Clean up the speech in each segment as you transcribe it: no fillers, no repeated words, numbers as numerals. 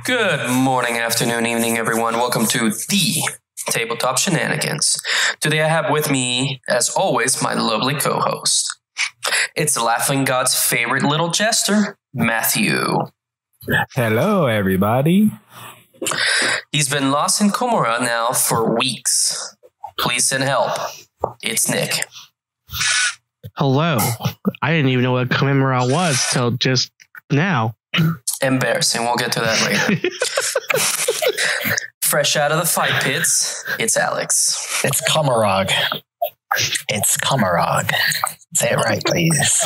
Good morning, afternoon, evening, everyone. Welcome to the Tabletop Shenanigans. Today I have with me, as always, my lovely co-host. It's the Laughing God's favorite little jester, Matthew. Hello, everybody. He's been lost in Komora now for weeks. Please send help. It's Nick. Hello. I didn't even know what Komora was till just now. Embarrassing. We'll get to that later. Fresh out of the fight pits, it's Alex. It's Komarog. It's Komarog. Say it right, please.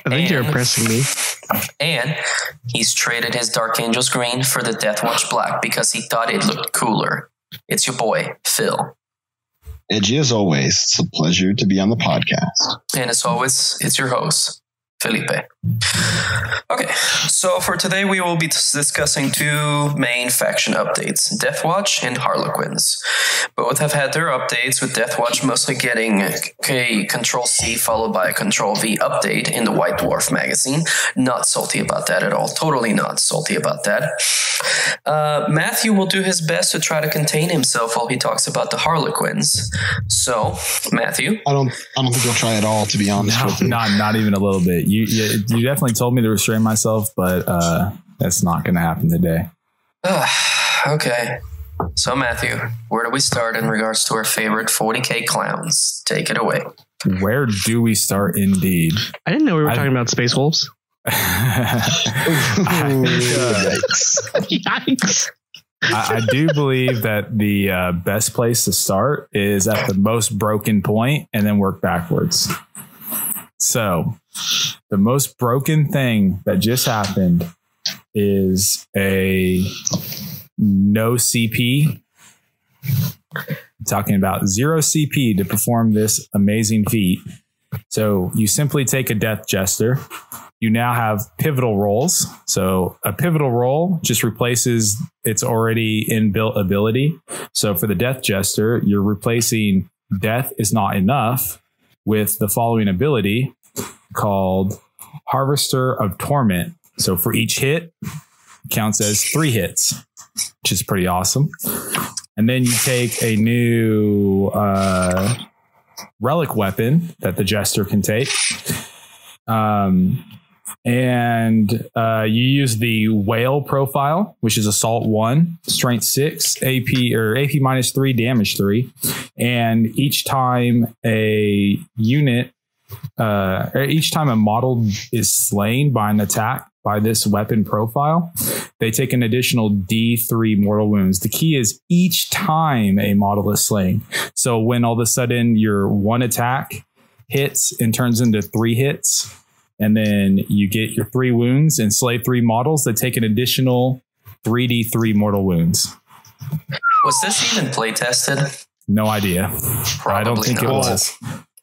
I think you're impressing me. And he's traded his Dark Angels green for the Deathwatch black because he thought it looked cooler. It's your boy, Phil. Edgy as always. It's a pleasure to be on the podcast. And as always, it's your host, Felipe. Okay, so for today we will be discussing two main faction updates, Deathwatch and Harlequins. Both have had their updates, with Deathwatch mostly getting a Control-C followed by a Control-V update in the White Dwarf magazine. Not salty about that at all. Totally not salty about that. Matthew will do his best to try to contain himself while he talks about the Harlequins. So, Matthew? I don't think he'll try at all, to be honest with you. Not even a little bit. You definitely told me to restrain myself, but that's not going to happen today. Okay. So, Matthew, where do we start in regards to our favorite 40k clowns? Take it away. Where do we start, indeed? I didn't know we were talking about Space Wolves. Yikes. I do believe that the best place to start is at the most broken point and then work backwards. So the most broken thing that just happened is a no CP. I'm talking about 0 CP to perform this amazing feat. So you simply take a Death Jester. You now have pivotal roles. So a pivotal role just replaces its already inbuilt ability. So for the Death Jester, you're replacing Death is not enough with the following ability called Harvester of Torment. So for each hit, it counts as 3 hits, which is pretty awesome. And then you take a new relic weapon that the Jester can take. And you use the Whale profile, which is Assault 1, Strength 6, AP minus 3, Damage 3. And each time a unit, each time a model is slain by an attack by this weapon profile, they take an additional D3 mortal wounds. The key is each time a model is slain. So when all of a sudden your one attack hits and turns into 3 hits, and then you get your 3 wounds and slay 3 models that take an additional 3d3 mortal wounds. Was this even play tested? No idea. Probably I don't think not. it was.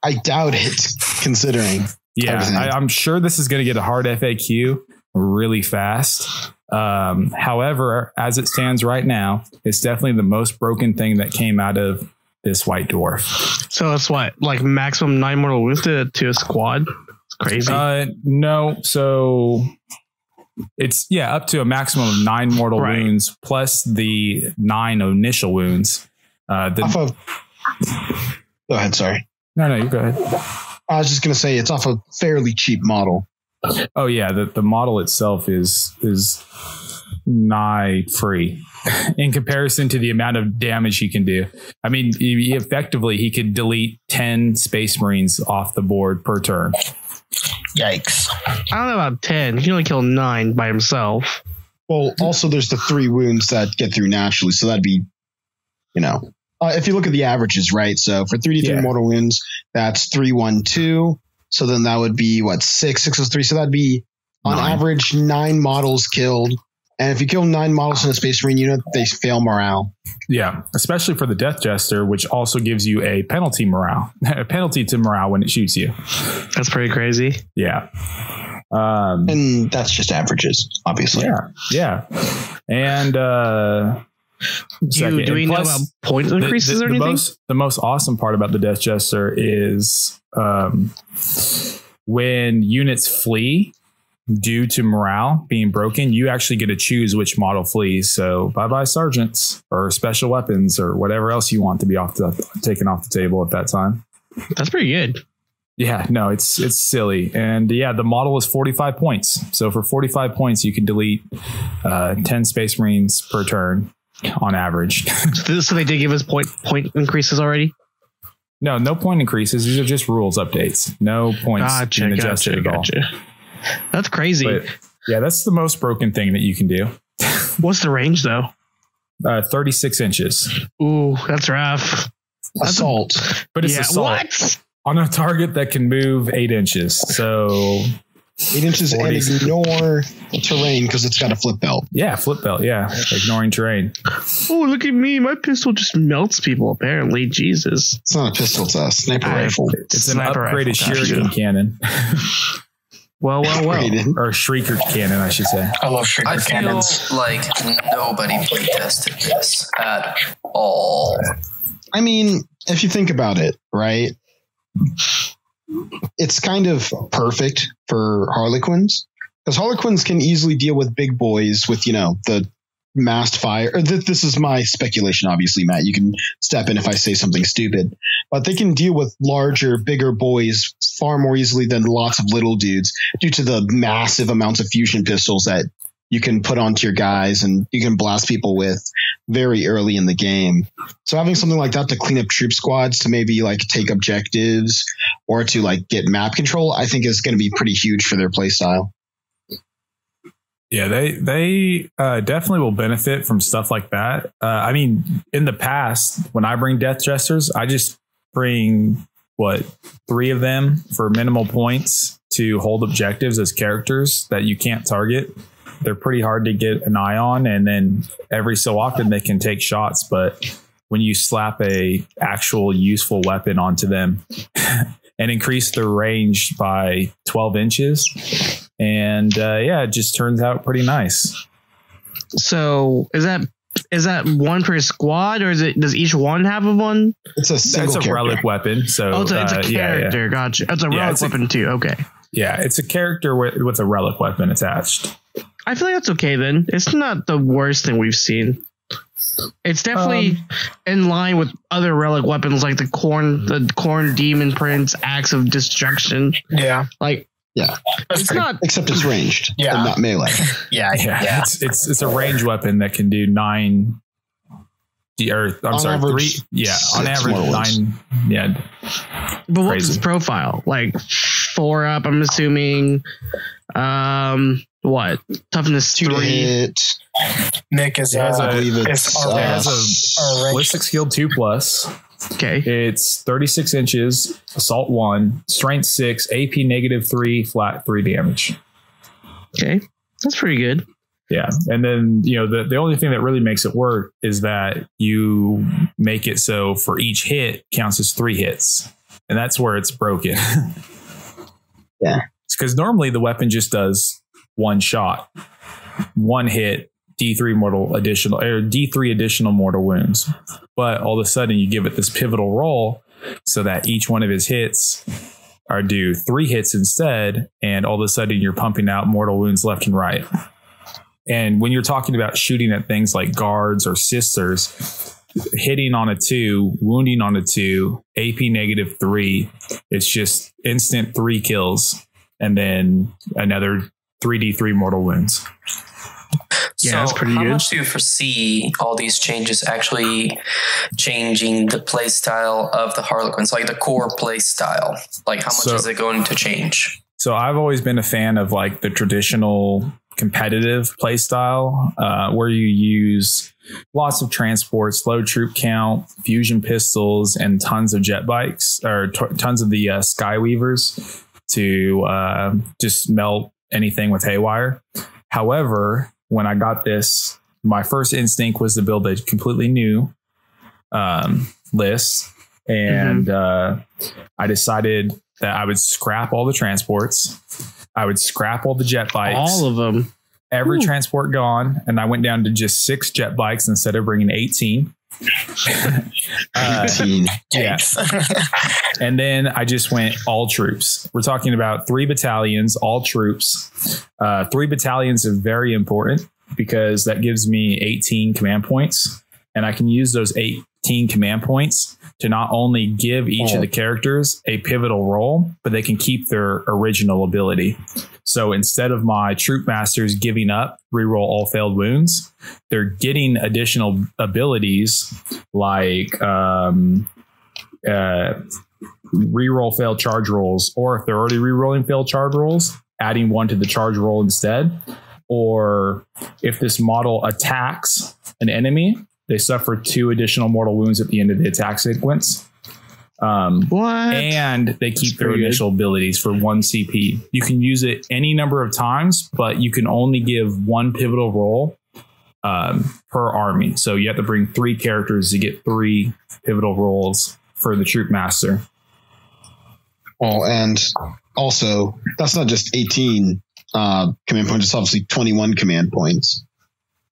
I doubt it, considering. Yeah, I'm sure this is going to get a hard FAQ really fast. However, as it stands right now, it's definitely the most broken thing that came out of this White Dwarf. So it's what, like maximum 9 mortal wounds to a squad? Crazy. No, so it's up to a maximum of 9 mortal wounds plus the 9 initial wounds. Go ahead, sorry. No, you go ahead. I was just going to say it's off a fairly cheap model. Oh yeah, the model itself is nigh free in comparison to the amount of damage he can do. I mean, effectively he could delete 10 Space Marines off the board per turn. Yikes. I don't know about 10. He can only kill 9 by himself. Well, also there's the 3 wounds that get through naturally. So that'd be, if you look at the averages, right? So for 3d3 mortal wounds, that's 3, 1, 2. So then that would be 6, 6 is 3. So that'd be on average 9 models killed. And if you kill 9 models in a Space Marine unit, they fail morale. Yeah, especially for the Death Jester, which also gives you a penalty to morale when it shoots you. That's pretty crazy. Yeah. And that's just averages, obviously. Yeah. And do we know about point increases or anything? The most awesome part about the Death Jester is when units flee, due to morale being broken, you actually get to choose which model flees. So bye-bye sergeants or special weapons or whatever else you want to be taken off the table at that time. That's pretty good. Yeah, no, it's silly. And yeah, the model is 45 points. So for 45 points, you can delete 10 Space Marines per turn on average. So they did give us point increases already? No point increases. These are just rules updates. No points being adjusted at all. That's crazy. But yeah, that's the most broken thing that you can do. What's the range though? 36 inches. Ooh, that's rough. Assault. But it's assault. What? On a target that can move 8 inches. So 8 inches and ignore terrain because it's got a flip belt. Yeah, flip belt. Yeah, ignoring terrain. Oh, look at me. My pistol just melts people, apparently. Jesus. It's not a pistol, it's a sniper rifle. It's an upgraded shuriken cannon. Well. Or shrieker cannon, I should say. I love shrieker cannons. I feel like nobody playtested this at all. I mean, if you think about it, right? It's kind of perfect for Harlequins because Harlequins can easily deal with big boys with, the massed fire. This is my speculation, obviously, Matt. You can step in if I say something stupid, but they can deal with larger, bigger boys far more easily than lots of little dudes due to the massive amounts of fusion pistols that you can put onto your guys and you can blast people with very early in the game. So having something like that to clean up troop squads, to maybe like take objectives or to like get map control, I think is going to be pretty huge for their play style. Yeah, they definitely will benefit from stuff like that. I mean, in the past, when I bring Death Jesters, I just bring 3 of them for minimal points to hold objectives as characters that you can't target. They're pretty hard to get an eye on, and then every so often they can take shots. But when you slap a actual useful weapon onto them and increase their range by 12 inches, and it just turns out pretty nice. So is that one per squad, or does each one have a one? It's a relic weapon. So it's a character. Yeah. Gotcha. It's a relic weapon too. Okay. Yeah, it's a character with a relic weapon attached. I feel like that's okay then. It's not the worst thing we've seen. It's definitely in line with other relic weapons like the Corn Demon Prince Axe of Destruction. Yeah. It's not, except it's ranged and not melee. Yeah. It's a range weapon that can do 9 or I'm sorry, average, 3. Yeah, on average 9. Yeah. But what's his profile? Like 4 up, I'm assuming. What? Toughness 2 to 3. hit. Nick is has a ballistic skill 2+. Okay. It's 36 inches, assault 1, strength 6, AP -3, flat 3 damage. Okay. That's pretty good. Yeah. And then, the only thing that really makes it work is that you make it so for each hit counts as 3 hits. And that's where it's broken. Yeah. It's because normally the weapon just does 1 shot, 1 hit, D3 additional mortal wounds. But all of a sudden you give it this pivotal roll so that each one of his hits are do 3 hits instead. And all of a sudden you're pumping out mortal wounds left and right. And when you're talking about shooting at things like guards or sisters, hitting on a 2, wounding on a 2, AP -3, it's just instant 3 kills and then another 3d3 mortal wounds. Yeah, so that's pretty how good. much do you foresee all these changes actually changing the play style of the Harlequins, like the core play style? Like how much is it going to change? So I've always been a fan of like the traditional competitive play style where you use lots of transports, low troop count, fusion pistols, and tons of jet bikes or tons of the Skyweavers to just melt anything with haywire. However, when I got this, my first instinct was to build a completely new list. And I decided that I would scrap all the transports. I would scrap all the jet bikes. All of them. Every transport gone. And I went down to just 6 jet bikes instead of bringing 18. 18. Yeah. And then I just went all troops. We're talking about 3 battalions, all troops. 3 battalions are very important because that gives me 18 command points. And I can use those 18 command points to not only give each of the characters a pivotal role, but they can keep their original ability. So instead of my troop masters giving up reroll all failed wounds, they're getting additional abilities like reroll failed charge rolls, or if they're already rerolling failed charge rolls, adding 1 to the charge roll instead. Or if this model attacks an enemy, they suffer 2 additional mortal wounds at the end of the attack sequence. What? And they keep their initial abilities for 1 CP. You can use it any number of times, but you can only give 1 pivotal roll per army. So you have to bring 3 characters to get 3 pivotal rolls for the troop master. Well, and also that's not just 18 command points; it's obviously 21 command points,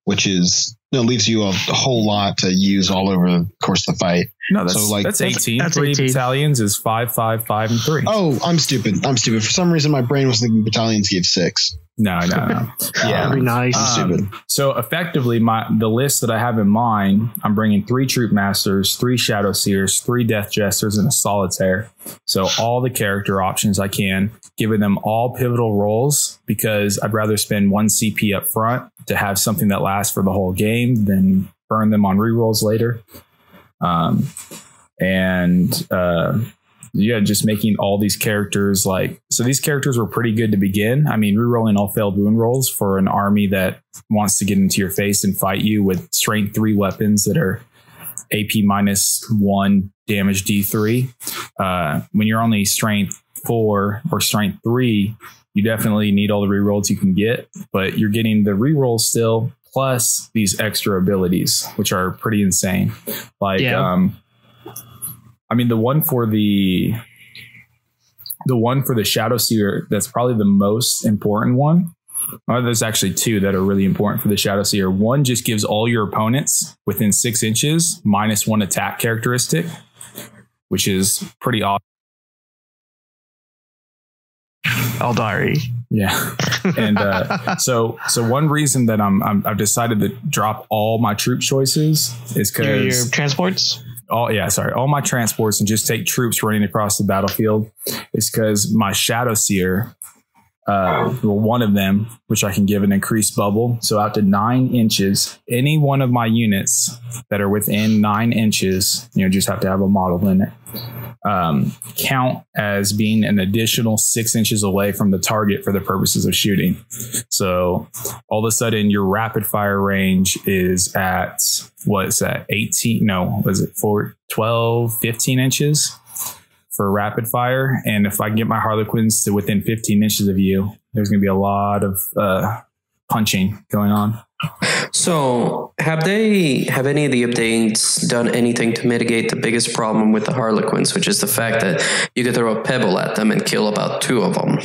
which is leaves you a whole lot to use all over the course of the fight. No, that's 18. That's 3 18. battalions is 5, 5, 5, and 3. Oh, I'm stupid. For some reason, my brain was thinking battalions gave 6. No. Yeah, that'd be nice. I'm stupid. So effectively, the list that I have in mind, I'm bringing 3 troop masters, 3 shadow seers, 3 death jesters, and a solitaire. So all the character options I can, giving them all pivotal roles because I'd rather spend 1 CP up front to have something that lasts for the whole game than burn them on rerolls later. Just making all these characters so these characters were pretty good to begin. I mean, rerolling all failed wound rolls for an army that wants to get into your face and fight you with strength 3 weapons that are AP -1 damage D3. When you're only strength 4 or strength 3, you definitely need all the rerolls you can get, but you're getting the rerolls still plus these extra abilities, which are pretty insane. The one for the Shadow Seer, that's probably the most important one. There's actually 2 that are really important for the Shadow Seer. One just gives all your opponents within 6 inches -1 attack characteristic, which is pretty awesome. Eldari. Yeah. And so one reason that I've decided to drop all my troop choices is because your transports. All my transports and just take troops running across the battlefield is because my Shadow Seer, one of them, which I can give an increased bubble. So out to 9 inches, any one of my units that are within 9 inches, just have to have a model in it, count as being an additional 6 inches away from the target for the purposes of shooting. So all of a sudden your rapid fire range is at, 12, 15 inches for rapid fire. And if I can get my Harlequins to within 15 inches of you, there's going to be a lot of punching going on. So have any of the updates done anything to mitigate the biggest problem with the Harlequins, which is the fact that you can throw a pebble at them and kill about 2 of them?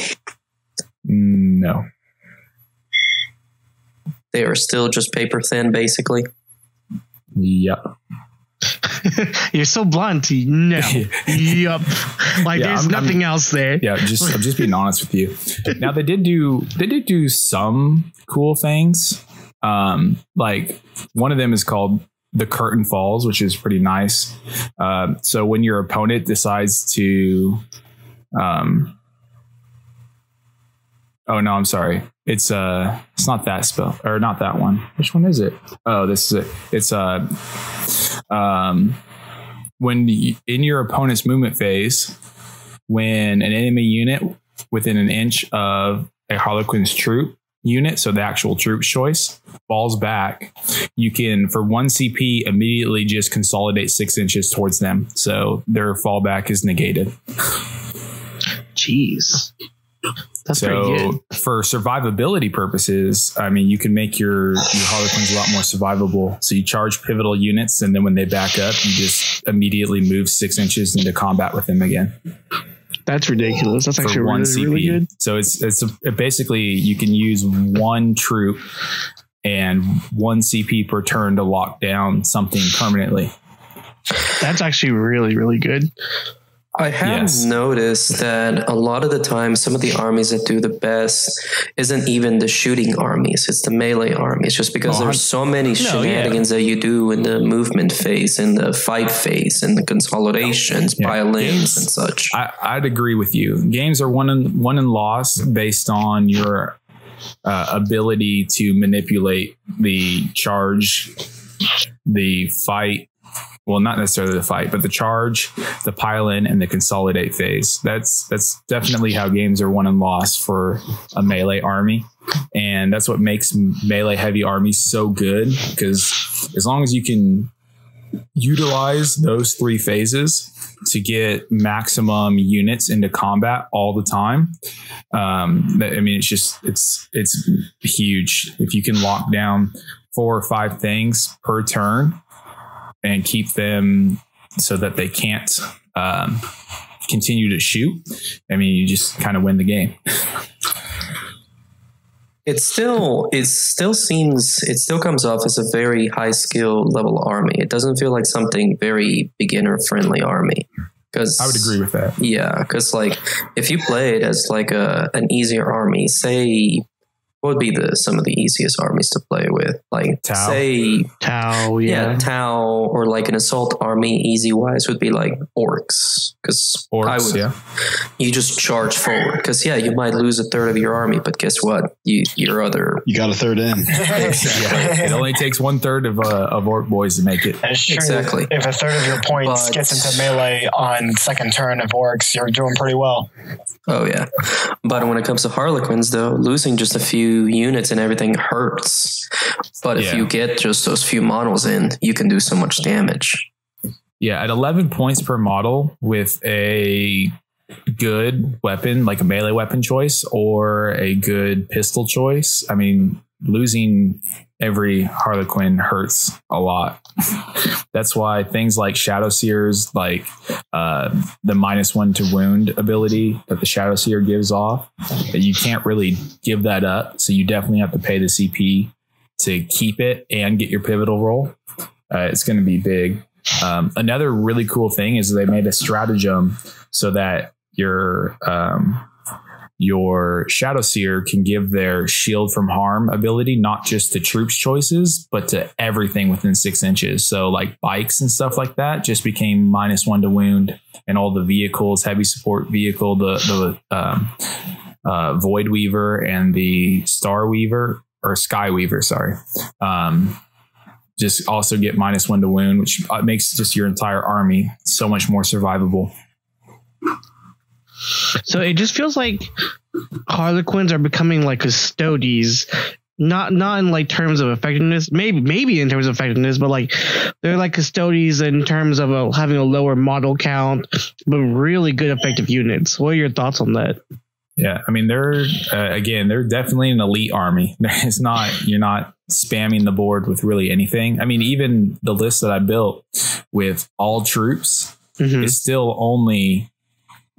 No. They are still just paper thin, basically. Yep. You're so blunt. No. Yep. There's nothing else there. Yeah, I'm just being honest with you. Now they did do some cool things. One of them is called the Curtain Falls, which is pretty nice. So when your opponent decides to oh no, I'm sorry. It's not that spell, or not that one. Which one is it? Oh, this is it. It's when in your opponent's movement phase, when an enemy unit within an inch of a Harlequin's troop unit, so the actual troop choice, falls back, you can, for 1 CP, immediately just consolidate 6 inches towards them. So their fallback is negated. Jeez. That's pretty good. For survivability purposes, I mean, you can make your Harlequins a lot more survivable. So you charge pivotal units, and then when they back up, you just immediately move 6 inches into combat with them again. That's ridiculous. That's actually really, really good. So it's basically you can use 1 troop and 1 CP per turn to lock down something permanently. That's actually really, really good. I have noticed that a lot of the time, some of the armies that do the best isn't even the shooting armies; it's the melee armies. Just because there's so many shenanigans that you do in the movement phase, in the fight phase, in the consolidations, pile-ins, and such. I'd agree with you. Games are won and lost based on your ability to manipulate the charge, the fight. Well, not necessarily the fight, but the charge, the pile-in, and the consolidate phase. That's definitely how games are won and lost for a melee army. And that's what makes melee heavy armies so good, because as long as you can utilize those 3 phases to get maximum units into combat all the time, I mean, it's huge. If you can lock down 4 or 5 things per turn and keep them so that they can't continue to shoot, I mean, you just kind of win the game. It still comes off as a very high skill level army. It doesn't feel like something very beginner friendly army. Because I would agree with that. Yeah, because like if you play it as like an easier army, say. What would be some of the easiest armies to play with? Like Tau. Say Tau, Tau, or like an assault army. Easy wise would be like orcs, because you just charge forward. Because you might lose a third of your army, but guess what? You got a third in. Exactly. It only takes 1/3 of orc boys to make it. That's true. Exactly. If a third of your points gets into melee on second turn of orcs, you're doing pretty well. Oh yeah, but when it comes to Harlequins, though, losing just a few units and everything hurts. But if you get just those few models in, you can do so much damage. Yeah, at 11 points per model with a good weapon, like a melee weapon choice or a good pistol choice, I mean, losing every Harlequin hurts a lot. That's why things like Shadow Seers, like the -1 to wound ability that the Shadow Seer gives off, you can't really give that up. So you definitely have to pay the CP to keep it and get your pivotal roll. It's going to be big. Another really cool thing is they made a stratagem so that your Shadow Seer can give their shield from harm ability not just to troops choices, but to everything within 6 inches. So like bikes and stuff like that just became -1 to wound, and all the vehicles, heavy support vehicle, the Void Weaver and the Star Weaver or Sky Weaver, sorry, just also get -1 to wound, which makes just your entire army so much more survivable. So it just feels like Harlequins are becoming like Custodes, not in like terms of effectiveness, maybe in terms of effectiveness, but like they're like Custodes in terms of having a lower model count, but really good effective units. What are your thoughts on that? Yeah, I mean, they're definitely an elite army. You're not spamming the board with really anything. I mean, even the list that I built with all troops is still only,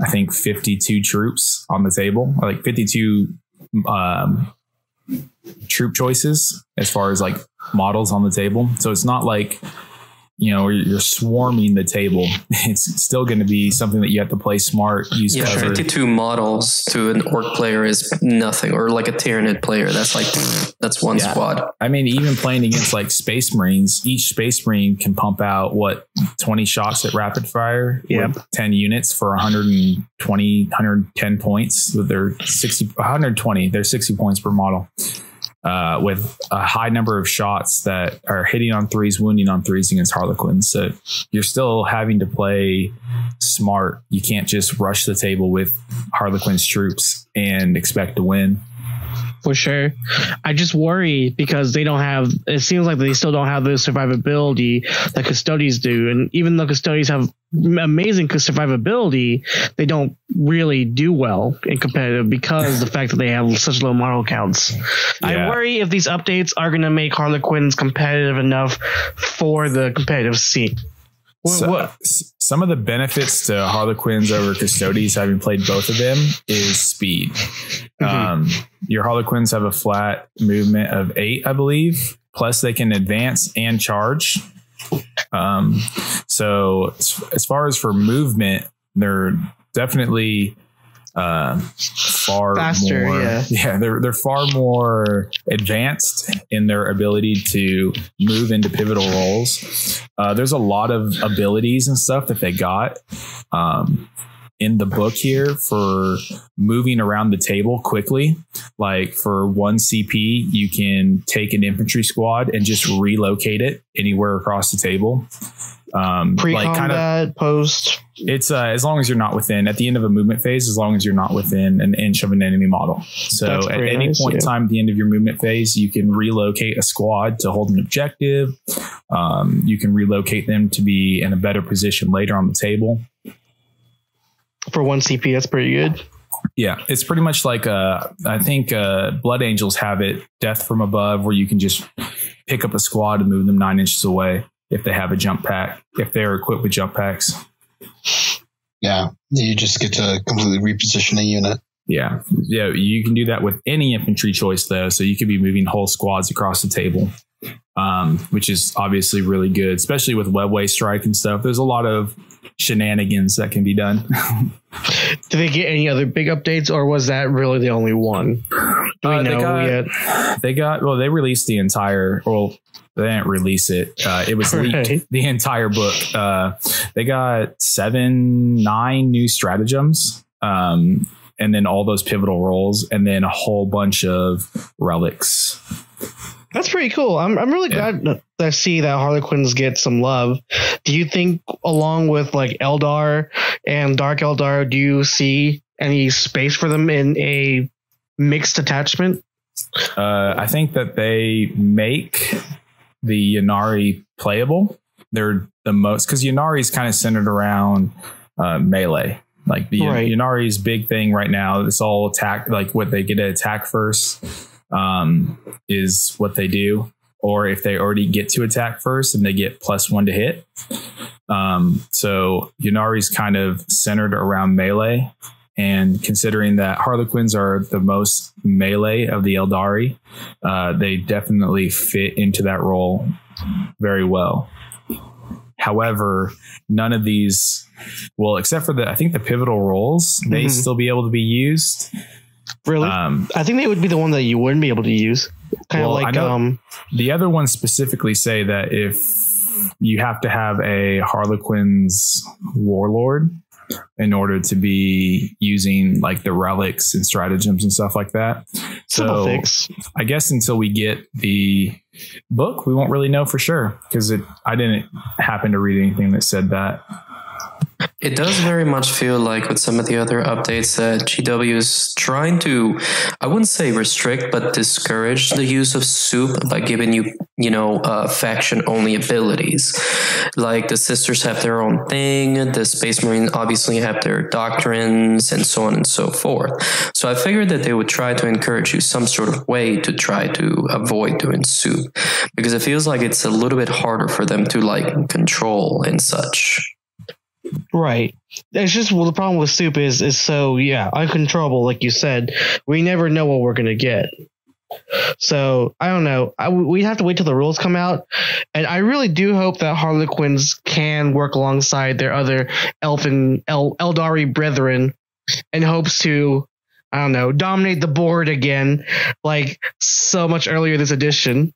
I think, 52 troops on the table, or like 52 troop choices as far as like models on the table. So it's not like, you're swarming the table. It's still going to be something that you have to play smart, use cover. 52 models to an orc player is nothing, or like a Tyranid player. That's one squad. I mean, even playing against like Space Marines, each Space Marine can pump out 20 shots at rapid fire with 10 units for 110 points with their 120. They're 60 points per model. With a high number of shots that are hitting on 3s, wounding on 3s against Harlequins. So you're still having to play smart. You can't just rush the table with Harlequin's troops and expect to win. For sure. I just worry because it seems like they still don't have the survivability that Custodes do. And even though Custodes have amazing survivability, they don't really do well in competitive because of the fact that they have such low model counts. Yeah. I worry if these updates are going to make Harlequins competitive enough for the competitive scene. Some of the benefits to Harlequins over Custodes, having played both of them, is speed. Your Harlequins have a flat movement of 8, I believe. Plus, they can advance and charge. So, as far as for movement, they're definitely far faster. More, they're far more advanced in their ability to move into pivotal roles. There's a lot of abilities and stuff that they got in the book here for moving around the table quickly. Like for 1 CP, you can take an infantry squad and just relocate it anywhere across the table. Pre-combat, post. It's as long as you're not within, at the end of a movement phase, as long as you're not within an inch of an enemy model. So at any point in time at the end of your movement phase, you can relocate a squad to hold an objective. You can relocate them to be in a better position later on the table. For 1 CP, that's pretty good. Yeah, it's pretty much like I think Blood Angels have it, Death from Above, where you can just pick up a squad and move them 9 inches away if they have a jump pack, if they're equipped with jump packs. Yeah, you just get to completely reposition a unit. Yeah, you can do that with any infantry choice, though. So you could be moving whole squads across the table, which is obviously really good, especially with webway strike and stuff. There's a lot of shenanigans that can be done. Did they get any other big updates, or was that really the only one? Do we know yet? They released the entire, they didn't release it. It was leaked, the entire book. They got 9 new stratagems, and then all those pivotal roles, and then a whole bunch of relics. That's pretty cool. I'm really glad to see that Harlequins get some love. Do you think, along with like Eldar and Dark Eldar, do you see any space for them in a mixed attachment? I think that they make the Ynnari playable. They're the most, because Ynnari is kind of centered around melee. Like the Ynnari's big thing right now, it's all attack, like what they get to attack first is what they do. Or if they already get to attack first and they get +1 to hit. So Ynnari's kind of centered around melee. And considering that Harlequins are the most melee of the Eldari, they definitely fit into that role very well. However, none of these, except for I think the pivotal roles, may still be able to be used. Really? I think they would be the one that you wouldn't be able to use. Kind of like the other ones specifically say that if you have to have a Harlequin's warlord in order to be using like the relics and stratagems and stuff like that. Simple fix. I guess until we get the book, we won't really know for sure, because I didn't happen to read anything that said that. It does very much feel like with some of the other updates that GW is trying to, I wouldn't say restrict, but discourage the use of soup by giving you, faction only abilities. Like the Sisters have their own thing, the Space Marine obviously have their doctrines, and so on and so forth. So I figured that they would try to encourage you some sort of way to try to avoid doing soup, because it feels like it's a little bit harder for them to like control and such. Right. It's just, the problem with soup is so uncontrollable. Like you said, we never know what we're gonna get. So I don't know. We have to wait till the rules come out, and I really do hope that Harlequins can work alongside their other Eldari brethren, in hopes to, I don't know, dominate the board again, like so much earlier this edition.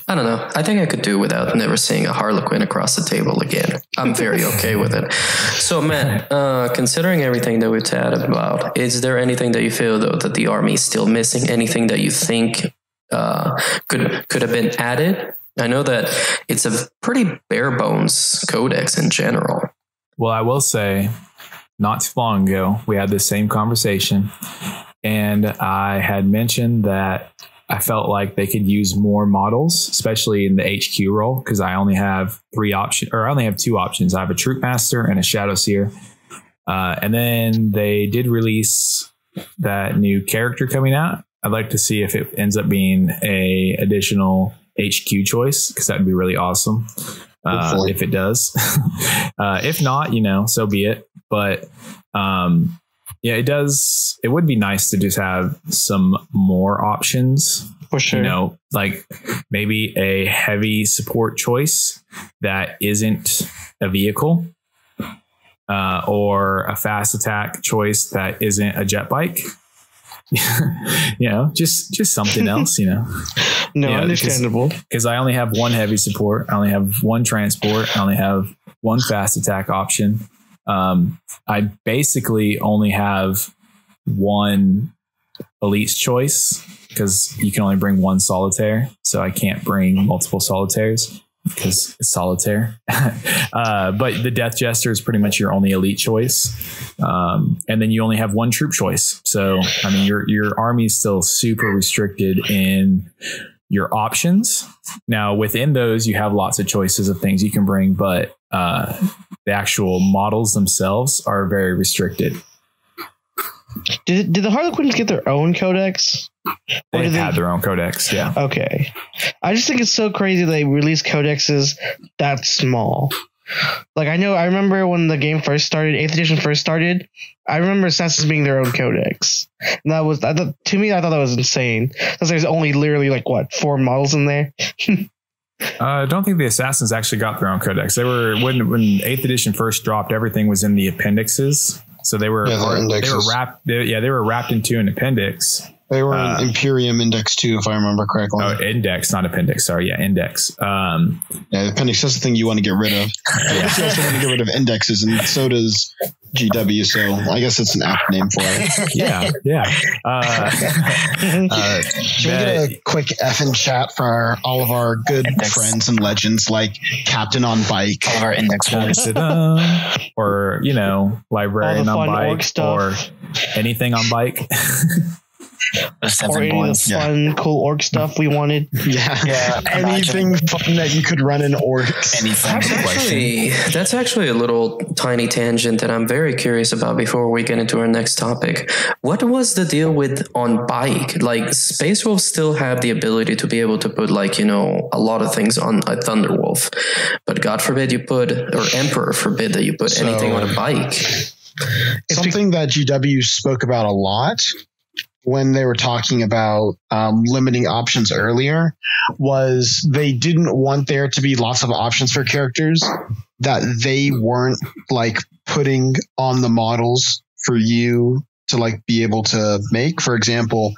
I don't know. I think I could do without never seeing a Harlequin across the table again. I'm very okay with it. So, Matt, considering everything that we've chatted about, is there anything that you feel, though, that the army is still missing? Anything that you think could have been added? I know that it's a pretty bare bones codex in general. Well, I will say, not too long ago, we had this same conversation, and I had mentioned that I felt like they could use more models, especially in the HQ role, because I only have 2 options. I have a Troop Master and a Shadow Seer. And then they did release that new character coming out. I'd like to see if it ends up being a additional HQ choice, because that'd be really awesome. if it does. If not, so be it. But yeah, it does. It would be nice to just have some more options. For sure. Like maybe a heavy support choice that isn't a vehicle, or a fast attack choice that isn't a jet bike. Just something else, Understandable. Because I only have one heavy support. I only have one transport. I only have one fast attack option. I basically only have one elite's choice because you can only bring one solitaire. So I can't bring multiple solitaires because it's solitaire. But the Death Jester is pretty much your only elite choice. And then you only have one troop choice. So, I mean, your army is still super restricted in your options. Now, within those, you have lots of choices of things you can bring, but the actual models themselves are very restricted. Did the Harlequins get their own codex? They had their own codex, yeah. Okay. I just think it's so crazy they release codexes that small. Like, I remember when the game first started, 8th edition first started, I remember Assassins being their own codex. And I thought that was insane. Because there's only literally 4 models in there. I don't think the Assassins actually got their own codex. They were when 8th edition first dropped, everything was in the appendixes. So they were wrapped into an appendix. They were in Imperium Index 2, if I remember correctly. Oh, Index, not Appendix. Sorry, yeah, Index. The Appendix, that's the thing you want to get rid of. I guess you also want to get rid of indexes, and so does GW, so I guess it's an apt name for it. Yeah. Should we get a quick F in chat for all of our good friends and legends like Captain on Bike? All of our index boys. Or, Librarian on Bike, or anything on bike. Or any of the fun, cool orc stuff we wanted. Yeah. Anything fun that you could run in orcs. That's actually a little tiny tangent that I'm very curious about before we get into our next topic. What was the deal with on bike? Like, Space Wolves still have the ability to be able to put a lot of things on a Thunderwolf, but God forbid you put, or Emperor forbid that you put anything on a bike. Something that GW spoke about a lot when they were talking about limiting options earlier was they didn't want there to be lots of options for characters that they weren't putting on the models for you to be able to make. For example,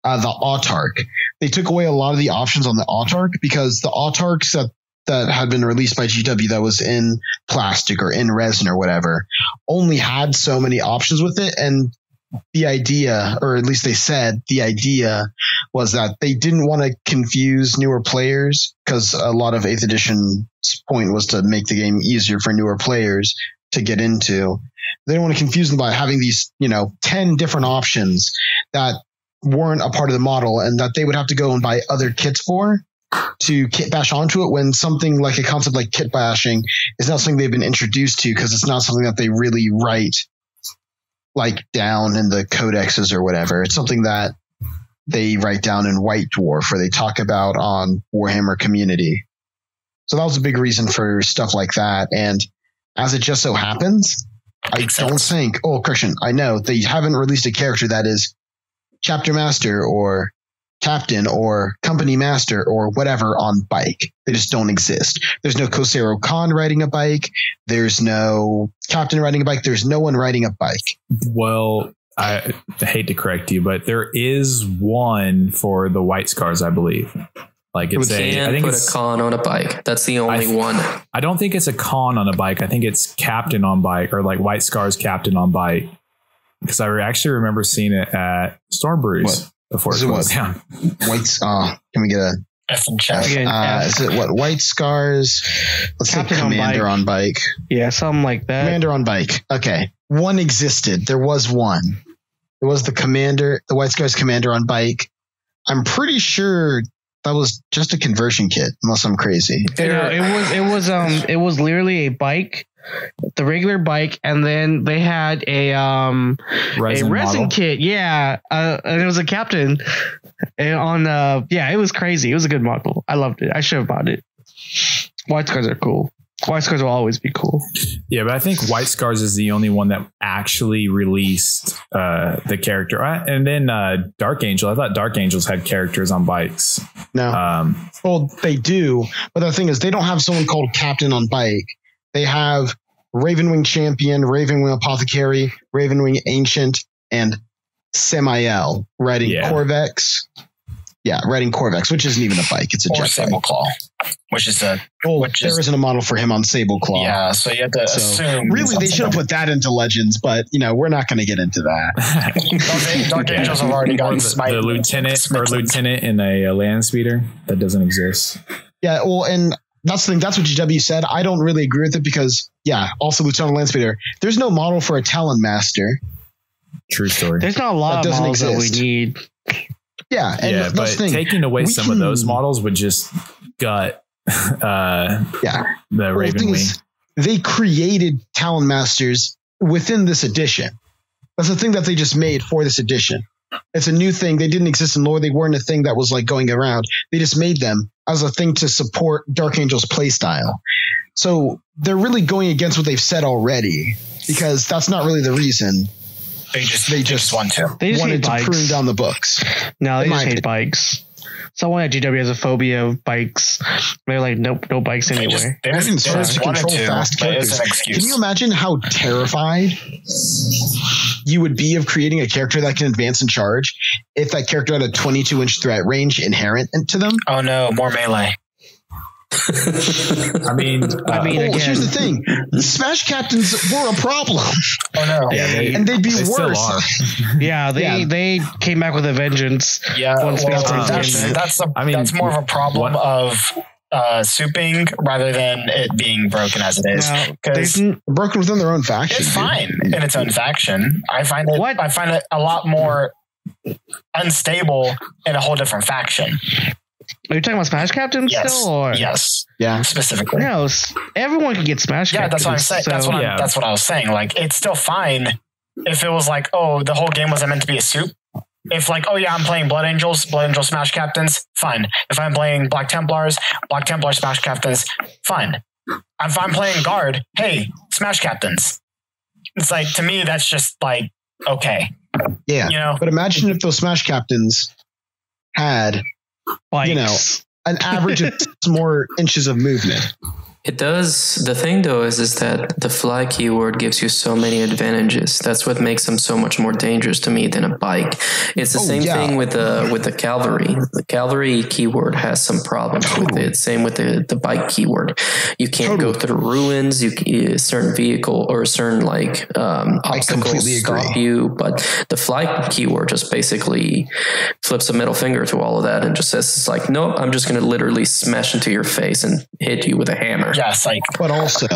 the Autarch. They took away a lot of the options on the Autarch because the Autarchs that had been released by GW that was in plastic or in resin or whatever only had so many options with it. And the idea, or at least they said the idea, was that they didn't want to confuse newer players because a lot of 8th edition's point was to make the game easier for newer players to get into. They didn't want to confuse them by having these, 10 different options that weren't a part of the model and that they would have to go and buy other kits for to kit bash onto it, when something like a concept like kit bashing is not something they've been introduced to because it's not something that they really write down in the codexes or whatever. It's something that they write down in White Dwarf, or they talk about on Warhammer Community. So that was a big reason for stuff like that. And as it just so happens, I don't think, Christian, I know they haven't released a character that is chapter master or captain or company master or whatever on bike. They just don't exist. There's no Kosero Khan riding a bike. There's no captain riding a bike. There's no one riding a bike. Well, I hate to correct you, but there is one for the White Scars, I believe. I think it's a Khan on a bike. That's the only one. I don't think it's a Khan on a bike. I think it's captain on bike, or White Scars captain on bike. Because I actually remember seeing it at Stormbrews. Before it goes down. Can we get a F in chat? Is it White Scars? Let's say Commander on bike. Yeah, something like that. Commander on bike. Okay. One existed. There was one. It was the White Scars Commander on bike. I'm pretty sure that was just a conversion kit, unless I'm crazy. It was literally a bike, the regular bike, and then they had a resin kit, and it was a captain. And it was crazy. It was a good model. I loved it. I should have bought it. White Scars are cool. White Scars will always be cool. Yeah, but I think White Scars is the only one that actually released the character. And then Dark Angel. I thought Dark Angels had characters on bikes. No. Well, they do. But the thing is, they don't have someone called Captain on bike. They have Ravenwing Champion, Ravenwing Apothecary, Ravenwing Ancient, and Samael riding Corvex. Yeah, riding Corvex, which isn't even a bike. It's a jet Sable Claw, which is a... there isn't a model for him on Sable Claw. Yeah, so you have to assume... Really, they should have put that into Legends, but, we're not going to get into that. Dark Angels have already gotten the lieutenant in a land speeder. That doesn't exist. Yeah, well, and that's the thing. That's what GW said. I don't really agree with it because, also Lieutenant Land Speeder. There's no model for a Talon Master. True story. There's not a lot of models that we need. Yeah, and but taking away some of those models would just gut the Raven Wing. They created Talon Masters within this edition. That's the thing that they just made for this edition. It's a new thing. They didn't exist in lore. They weren't a thing that was like going around. They just made them as a thing to support Dark Angel's playstyle. So they're really going against what they've said already because that's not really the reason. They just want to. They just wanted to bikes. prune down the books. No, they just hate bikes. Someone at GW has a phobia of bikes. They're like, nope, no bikes anywhere. They just control fast characters. Can you imagine how terrified you would be of creating a character that can advance and charge if that character had a 22-inch threat range inherent into them? Oh no, more melee. I mean, again, here's the thing: Smash Captains were a problem. Oh no, and they'd be worse. They came back with a vengeance. Yeah, that's more of a problem of souping rather than it being broken as it is. Because broken within their own faction. It's fine in its own faction. I find it a lot more unstable in a whole different faction. Are you talking about Smash Captains still? Or? Yes. Yeah. Specifically. No, everyone can get Smash Captains. Yeah, that's what I'm saying. So, that's what I was saying. Like, it's still fine if it was like, oh, the whole game wasn't meant to be a soup. If like, oh yeah, I'm playing Blood Angel Smash Captains, fine. If I'm playing Black Templar Smash Captains, fine. If I'm playing Guard, hey, Smash Captains. It's like, to me, that's just like, okay. Yeah. But imagine if those Smash Captains had bikes. An average of more inches of movement. It does. The thing though is that the fly keyword gives you so many advantages. That's what makes them so much more dangerous to me than a bike. It's the same thing with the cavalry. The cavalry keyword has some problems with it. Same with the bike keyword. You can't go through ruins. Certain vehicle or certain obstacles stop you. But the fly keyword just basically flips a middle finger to all of that and just says, it's like, nope, I'm just going to literally smash into your face and hit you with a hammer. Yes, but also